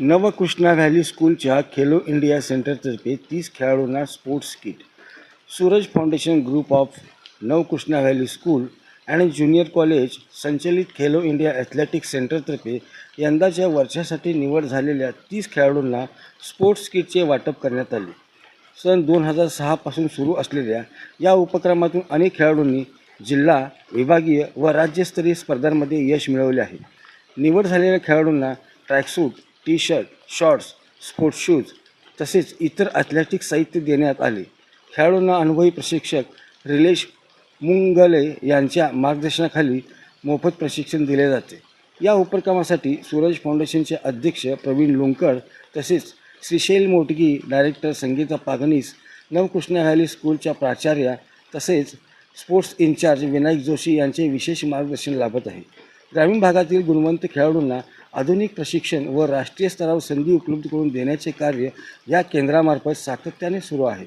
Navkrishna valley स्कूलच्या Khelo India सेंटरतर्फे 30 खेळाडूंना sports kit. Suraj foundation group of Navkrishna valley school आणि ज्युनियर कॉलेज संचलित खेलो इंडिया ॲथलेटिक्स सेंटरतर्फे यंदाच्या वर्षासाठी निवड झालेल्या 30 खेळाडूंना स्पोर्ट्स किटचे वाटप करण्यात आले. सन 2006 पासून सुरू असलेल्या या उपक्रमातून अनेक खेळाडूंनी जिल्हा, विभागीय व राज्यस्तरीय स्पर्धांमध्ये यश मिळवले आहे. निवड झालेल्या खेळाडूंना tracksuit, T shirt, shorts, sports shoes तसेच इतर ॲथलेटिक्स साहित्य देण्यात आले. खेळाडूंना अनुभवी प्रशिक्षक रिलेश मुंगले यांच्या मार्गदर्शनाखाली मोफत प्रशिक्षण दिले जाते. या उपक्रमासाठी सूरज फाउंडेशनचे अध्यक्ष प्रवीण लोणकर तसेच श्रीशैल मोटगी, डायरेक्टर संगीता पागनीस, नवकृष्णा व्हॅली स्कूलच्या प्राचार्या तसेच स्पोर्ट्स इन्चार्ज विनायक जोशी यांचे विशेष मार्गदर्शन लाभत आहे. ग्रामीण भागातील गुणवंत खेळाडूंना आधुनिक प्रशिक्षण व राष्ट्रीय स्तरावर संधी उपलब्ध करून देण्याचे कार्य या केंद्रामार्फत सातत्याने सुरू आहे.